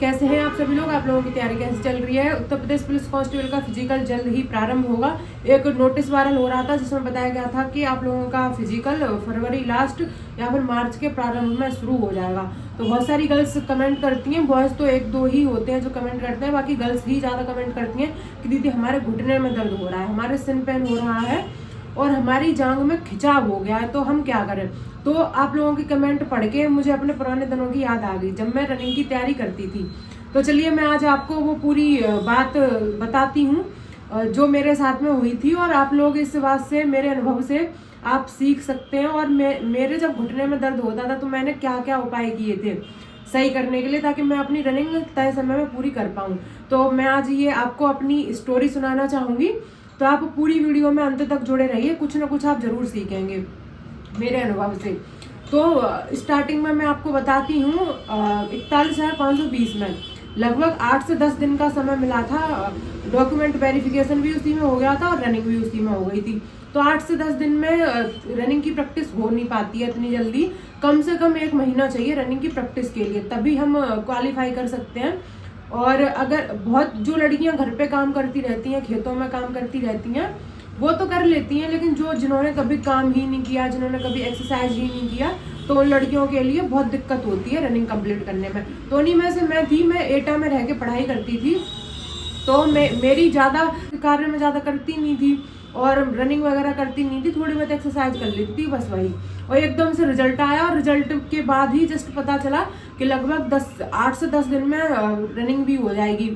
कैसे हैं आप सभी लोग। आप लोगों की तैयारी कैसे चल रही है। उत्तर प्रदेश पुलिस कांस्टेबल का फिजिकल जल्द ही प्रारंभ होगा। एक नोटिस वायरल हो रहा था जिसमें बताया गया था कि आप लोगों का फिजिकल फरवरी लास्ट या फिर मार्च के प्रारंभ में शुरू हो जाएगा। तो बहुत सारी गर्ल्स कमेंट करती हैं, बॉयज तो एक दो ही होते हैं जो कमेंट करते हैं, बाकी गर्ल्स ही ज़्यादा कमेंट करती हैं कि दीदी हमारे घुटने में दर्द हो रहा है, हमारे सिन पेन हो रहा है और हमारी जांग में खिंचाव हो गया है, तो हम क्या करें। तो आप लोगों की कमेंट पढ़ के मुझे अपने पुराने दिनों की याद आ गई जब मैं रनिंग की तैयारी करती थी। तो चलिए मैं आज आपको वो पूरी बात बताती हूँ जो मेरे साथ में हुई थी, और आप लोग इस बात से, मेरे अनुभव से आप सीख सकते हैं। और मेरे जब घुटने में दर्द होता था तो मैंने क्या क्या उपाय किए थे सही करने के लिए, ताकि मैं अपनी रनिंग तय समय में पूरी कर पाऊँ। तो मैं आज ये आपको अपनी स्टोरी सुनाना चाहूँगी, तो आप पूरी वीडियो में अंत तक जुड़े रहिए, कुछ ना कुछ आप जरूर सीखेंगे मेरे अनुभव से। तो स्टार्टिंग में मैं आपको बताती हूँ 41,520 में लगभग 8 से 10 दिन का समय मिला था। डॉक्यूमेंट वेरिफिकेशन भी उसी में हो गया था और रनिंग भी उसी में हो गई थी। तो 8 से 10 दिन में रनिंग की प्रैक्टिस हो नहीं पाती है इतनी जल्दी। कम से कम 1 महीना चाहिए रनिंग की प्रैक्टिस के लिए, तभी हम क्वालिफाई कर सकते हैं। और अगर बहुत जो लड़कियां घर पे काम करती रहती हैं, खेतों में काम करती रहती हैं, वो तो कर लेती हैं, लेकिन जिन्होंने कभी काम ही नहीं किया, जिन्होंने कभी एक्सरसाइज ही नहीं किया, तो उन लड़कियों के लिए बहुत दिक्कत होती है रनिंग कंप्लीट करने में। तो उन्हीं में से मैं थी। मैं एटा में रह के पढ़ाई करती थी, तो मेरी ज़्यादा कार्य में ज़्यादा करती नहीं थी और रनिंग वगैरह करती नहीं थी, थोड़ी बहुत एक्सरसाइज कर लेती थी, बस वही। और एकदम से रिजल्ट आया और रिजल्ट के बाद ही जस्ट पता चला कि लगभग 8 से 10 दिन में रनिंग भी हो जाएगी।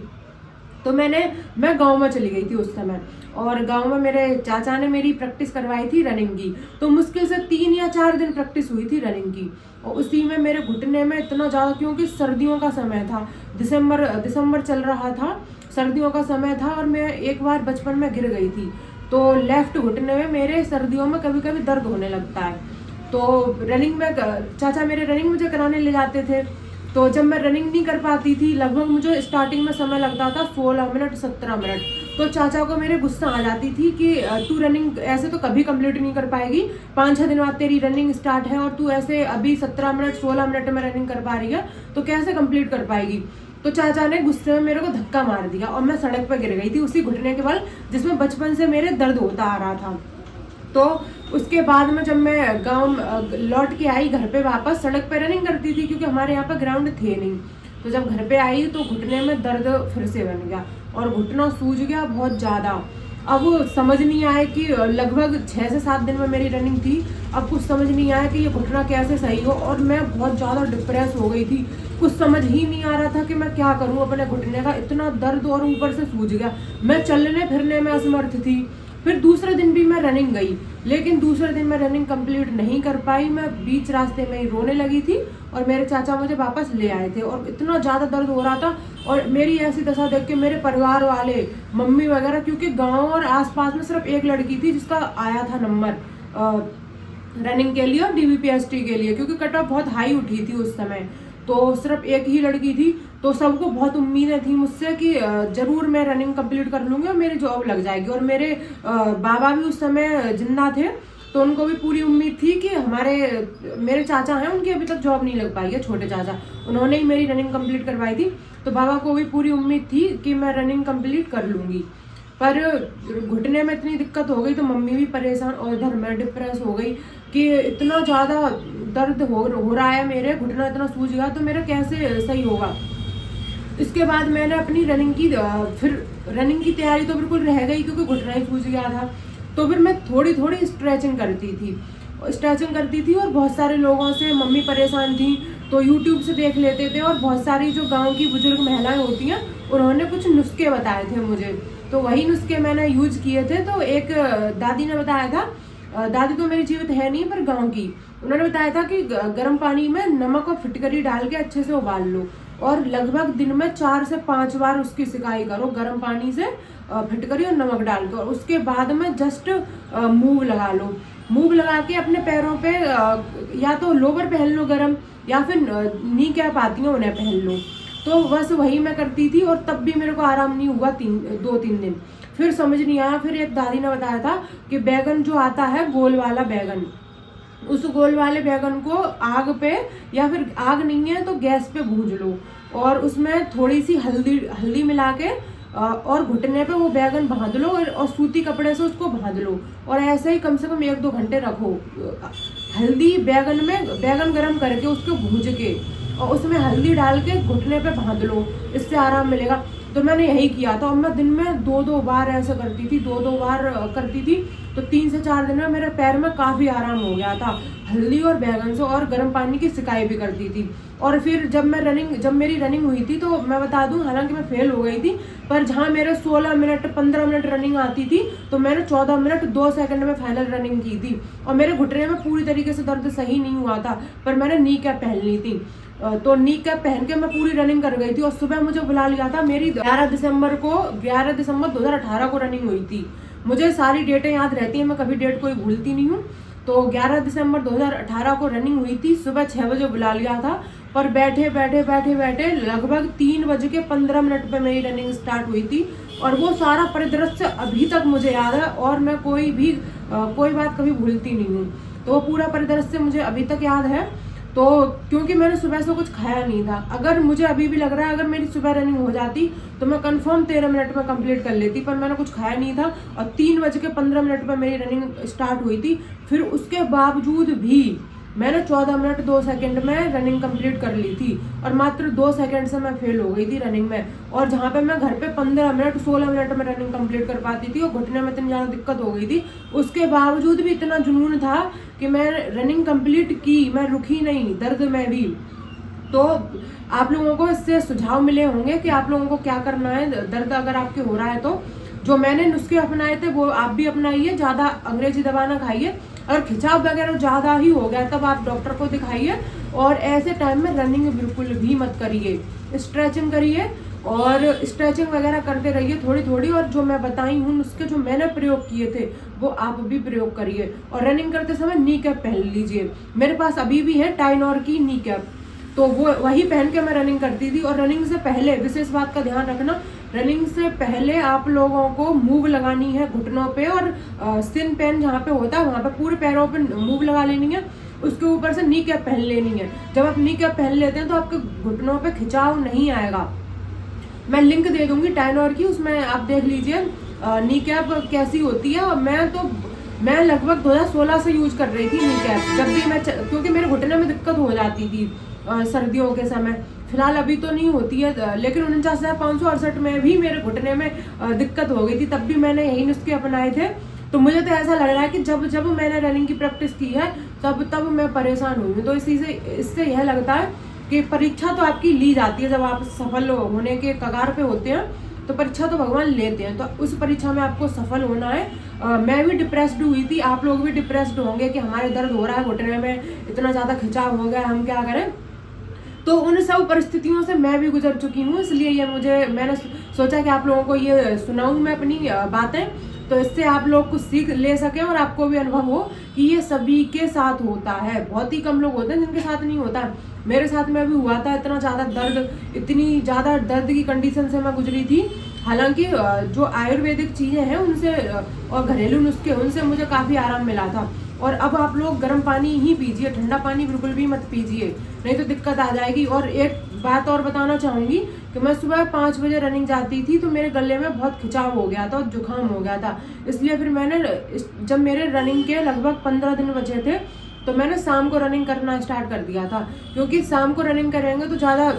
तो मैं गांव में चली गई थी उस समय, और गांव में मेरे चाचा ने मेरी प्रैक्टिस करवाई थी रनिंग की। तो मुश्किल से 3 या 4 दिन प्रैक्टिस हुई थी रनिंग की, और उसी में मेरे घुटने में इतना ज़्यादा, क्योंकि सर्दियों का समय था, दिसंबर चल रहा था, सर्दियों का समय था, और मैं एक बार बचपन में गिर गई थी। तो लेफ्ट घुटने में मेरे सर्दियों में कभी कभी दर्द होने लगता है। तो रनिंग में चाचा मेरे रनिंग मुझे कराने ले जाते थे। तो जब मैं रनिंग नहीं कर पाती थी, लगभग मुझे स्टार्टिंग में समय लगता था 16 मिनट 17 मिनट, तो चाचा को मेरे गुस्सा आ जाती थी कि तू रनिंग ऐसे तो कभी कंप्लीट नहीं कर पाएगी, 5-6 दिन बाद तेरी रनिंग स्टार्ट है और तू ऐसे अभी 17 मिनट 16 मिनट में रनिंग कर पा रही है, तो कैसे कंप्लीट कर पाएगी। तो चाचा ने गुस्से में मेरे को धक्का मार दिया और मैं सड़क पर गिर गई थी उसी घुटने के बल जिसमें बचपन से मेरे दर्द होता आ रहा था। तो उसके बाद में जब मैं गांव लौट के आई घर पे वापस, सड़क पे रनिंग करती थी क्योंकि हमारे यहाँ पर ग्राउंड थे नहीं। तो जब घर पे आई तो घुटने में दर्द फिर से बन गया और घुटना सूज गया बहुत ज़्यादा। अब समझ नहीं आया कि लगभग 6 से 7 दिन में मेरी रनिंग थी, अब कुछ समझ नहीं आया कि ये घुटना कैसे सही हो, और मैं बहुत ज़्यादा डिप्रेस हो गई थी। कुछ समझ ही नहीं आ रहा था कि मैं क्या करूं अपने घुटने का, इतना दर्द और ऊपर से सूज गया, मैं चलने फिरने में असमर्थ थी। फिर दूसरे दिन भी मैं रनिंग गई, लेकिन दूसरे दिन मैं रनिंग कंप्लीट नहीं कर पाई। मैं बीच रास्ते में ही रोने लगी थी और मेरे चाचा मुझे वापस ले आए थे, और इतना ज़्यादा दर्द हो रहा था। और मेरी ऐसी दशा देख के मेरे परिवार वाले, मम्मी वगैरह, क्योंकि गांव और आसपास में सिर्फ एक लड़की थी जिसका आया था नंबर रनिंग के लिए और DVPST के लिए, क्योंकि कट ऑफ बहुत हाई उठी थी उस समय, तो सिर्फ एक ही लड़की थी। तो सबको बहुत उम्मीदें थी मुझसे कि जरूर मैं रनिंग कंप्लीट कर लूँगी और मेरी जॉब लग जाएगी। और मेरे बाबा भी उस समय जिंदा थे, तो उनको भी पूरी उम्मीद थी कि मेरे चाचा हैं, उनकी अभी तक जॉब नहीं लग पाई है, छोटे चाचा, उन्होंने ही मेरी रनिंग कंप्लीट करवाई थी। तो बाबा को भी पूरी उम्मीद थी कि मैं रनिंग कंप्लीट कर लूँगी। पर घुटने में इतनी दिक्कत हो गई तो मम्मी भी परेशान, और इधर मैं डिप्रेस हो गई कि इतना ज़्यादा दर्द हो रहा है, मेरे घुटना इतना सूज गया, तो मेरा कैसे सही होगा। इसके बाद मैंने अपनी फिर रनिंग की तैयारी तो बिल्कुल रह गई क्योंकि घुटना ही सूज गया था। तो फिर मैं थोड़ी थोड़ी स्ट्रेचिंग करती थी और बहुत सारे लोगों से, मम्मी परेशान थी तो यूट्यूब से देख लेते थे, और बहुत सारी जो गांव की बुजुर्ग महिलाएं होती हैं उन्होंने कुछ नुस्खे बताए थे मुझे, तो वही नुस्खे मैंने यूज किए थे। तो एक दादी ने बताया था, दादी तो मेरी जीवित है नहीं पर गाँव की, उन्होंने बताया था कि गर्म पानी में नमक और फिटकरी डाल के अच्छे से उबाल लो, और लगभग दिन में 4 से 5 बार उसकी सिकाई करो गर्म पानी से, फिटकरी और नमक डालकर। उसके बाद में जस्ट मूव लगा लो, मूव लगा के अपने पैरों पे या तो लोवर पहन लो गर्म, या फिर नी कैप आती है उन्हें पहन लो। तो बस वही मैं करती थी, और तब भी मेरे को आराम नहीं हुआ 2-3 दिन। फिर समझ नहीं आया, फिर एक दादी ने बताया था कि बैगन जो आता है गोल वाला बैगन, उस गोल वाले बैगन को आग पे, या फिर आग नहीं है तो गैस पे भून लो, और उसमें थोड़ी सी हल्दी मिला के और घुटने पे वो बैगन बांध लो और सूती कपड़े से उसको बांध लो और ऐसे ही कम से कम 1-2 घंटे रखो। हल्दी बैगन गरम करके उसको भूज के और उसमें हल्दी डाल के घुटने पे बांध लो, इससे आराम मिलेगा। तो मैंने यही किया था और मैं दिन में 2-2 बार ऐसा करती थी, 2-2 बार करती थी। तो 3 से 4 दिन में मेरे पैर में काफ़ी आराम हो गया था हल्दी और बैगन से, और गर्म पानी की सिकाई भी करती थी। और फिर जब मेरी रनिंग हुई थी, तो मैं बता दूं, हालांकि मैं फेल हो गई थी, पर जहां मेरे 16 मिनट 15 मिनट रनिंग आती थी, तो मैंने 14 मिनट 2 सेकंड में फाइनल रनिंग की थी। और मेरे घुटने में पूरी तरीके से दर्द सही नहीं हुआ था, पर मैंने नी कैप पहन ली थी। तो नी कैप पहन के मैं पूरी रनिंग कर गई थी। और सुबह मुझे बुला लिया था, मेरी 11 दिसंबर 2018 को रनिंग हुई थी। मुझे सारी डेटें याद रहती हैं, मैं कभी डेट कोई भूलती नहीं हूँ। तो 11 दिसंबर 2018 को रनिंग हुई थी। सुबह 6 बजे बुला लिया था, पर बैठे लगभग 3:15 पे मेरी रनिंग स्टार्ट हुई थी। और वो सारा परिदृश्य अभी तक मुझे याद है और मैं कोई बात कभी भूलती नहीं हूँ। तो वो पूरा परिदृश्य मुझे अभी तक याद है। तो क्योंकि मैंने सुबह से कुछ खाया नहीं था, अगर मुझे अभी भी लग रहा है अगर मेरी सुबह रनिंग हो जाती तो मैं कंफर्म 13 मिनट में कंप्लीट कर लेती, पर मैंने कुछ खाया नहीं था और 3:15 पे मेरी रनिंग स्टार्ट हुई थी। फिर उसके बावजूद भी मैंने 14 मिनट 2 सेकंड में रनिंग कंप्लीट कर ली थी और मात्र 2 सेकंड से मैं फेल हो गई थी रनिंग में। और जहाँ पे मैं घर पे 15 मिनट 16 मिनट में रनिंग कंप्लीट कर पाती थी और घुटने में इतनी ज़्यादा दिक्कत हो गई थी, उसके बावजूद भी इतना जुनून था कि मैं रनिंग कंप्लीट की, मैं रुकी नहीं दर्द में भी। तो आप लोगों को इससे सुझाव मिले होंगे कि आप लोगों को क्या करना है दर्द अगर आपके हो रहा है तो। जो मैंने नुस्खे अपनाए थे वो आप भी अपनाइए, ज़्यादा अंग्रेजी दवा ना खाइए। अगर खिंचाव वगैरह ज़्यादा ही हो गया तब आप डॉक्टर को दिखाइए। और ऐसे टाइम में रनिंग बिल्कुल भी मत करिए, स्ट्रेचिंग करिए और स्ट्रेचिंग वगैरह करते रहिए थोड़ी थोड़ी। और जो मैं बताई हूँ नुस्खे जो मैंने प्रयोग किए थे वो आप भी प्रयोग करिए। और रनिंग करते समय नी कैप पहन लीजिए, मेरे पास अभी भी है टाइनोर की नी कैप, तो वो वही पहन के मैं रनिंग करती थी। और रनिंग से पहले विशेष बात का ध्यान रखना, रनिंग से पहले आप लोगों को मूव लगानी है घुटनों पे और सिन पेन जहाँ पे होता है वहाँ पे पूरे पैरों पे मूव लगा लेनी है। उसके ऊपर से नी कैप पहन लेनी है। जब आप नी कैप पहन लेते हैं तो आपके घुटनों पे खिंचाव नहीं आएगा। मैं लिंक दे दूंगी टाइनोर की, उसमें आप देख लीजिए नी कैप कैसी होती है। और मैं लगभग 2016 से यूज कर रही थी नी कैप, जब भी मैं क्योंकि मेरे घुटने में दिक्कत हो जाती थी सर्दियों के समय। फिलहाल अभी तो नहीं होती है, लेकिन 49,568 में भी मेरे घुटने में दिक्कत हो गई थी, तब भी मैंने यही नुस्खे अपनाए थे। तो मुझे तो ऐसा लग रहा है कि जब मैंने रनिंग की प्रैक्टिस की है तब मैं परेशान हुई हूँ। तो इससे यह लगता है कि परीक्षा तो आपकी ली जाती है, जब आप सफल होने के कगार पे होते हैं तो परीक्षा तो भगवान लेते हैं। तो उस परीक्षा में आपको सफल होना है। मैं भी डिप्रेस्ड हुई थी, आप लोग भी डिप्रेस्ड होंगे कि हमारे दर्द हो रहा है घुटने में, इतना ज़्यादा खिंचाव हो गया, हम क्या करें। तो उन सब परिस्थितियों से मैं भी गुजर चुकी हूँ, इसलिए मैंने सोचा कि आप लोगों को ये सुनाऊँ मैं अपनी बातें, तो इससे आप लोग कुछ सीख ले सकें और आपको भी अनुभव हो कि ये सभी के साथ होता है। बहुत ही कम लोग होते हैं जिनके साथ नहीं होता। मेरे साथ में भी हुआ था, इतनी ज़्यादा दर्द की कंडीशन से मैं गुजरी थी। हालांकि जो आयुर्वेदिक चीज़ें हैं उनसे और घरेलू नुस्खे उनसे मुझे काफ़ी आराम मिला था। और अब आप लोग गर्म पानी ही पीजिए, ठंडा पानी बिल्कुल भी मत पीजिए, नहीं तो दिक्कत आ जाएगी। और एक बात और बताना चाहूँगी कि मैं सुबह 5 बजे रनिंग जाती थी तो मेरे गले में बहुत खिंचाव हो गया था और जुकाम हो गया था। इसलिए फिर जब मेरे रनिंग के लगभग 15 दिन बचे थे तो मैंने शाम को रनिंग करना स्टार्ट कर दिया था, क्योंकि शाम को रनिंग करेंगे तो ज़्यादा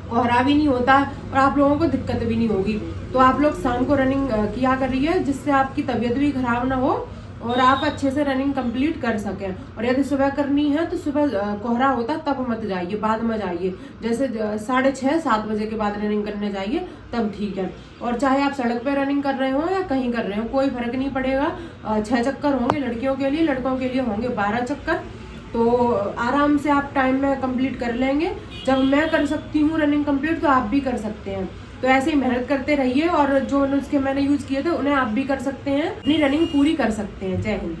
कोहरा भी नहीं होता और आप लोगों को दिक्कत भी नहीं होगी। तो आप लोग शाम को रनिंग किया करिए, जिससे आपकी तबीयत भी खराब ना हो और आप अच्छे से रनिंग कंप्लीट कर सकें। और यदि सुबह करनी है तो सुबह कोहरा होता तब मत जाइए, बाद में जाइए, जैसे 6:30-7 बजे के बाद रनिंग करने जाइए, तब ठीक है। और चाहे आप सड़क पे रनिंग कर रहे हो या कहीं कर रहे हो, कोई फर्क नहीं पड़ेगा। 6 चक्कर होंगे लड़कियों के लिए, लड़कों के लिए होंगे 12 चक्कर। तो आराम से आप टाइम में कंप्लीट कर लेंगे। जब मैं कर सकती हूँ रनिंग कंप्लीट तो आप भी कर सकते हैं। तो ऐसे ही मेहनत करते रहिए और जो नुस्खे मैंने यूज किए थे उन्हें आप भी कर सकते हैं, अपनी रनिंग पूरी कर सकते हैं। जय हिंद।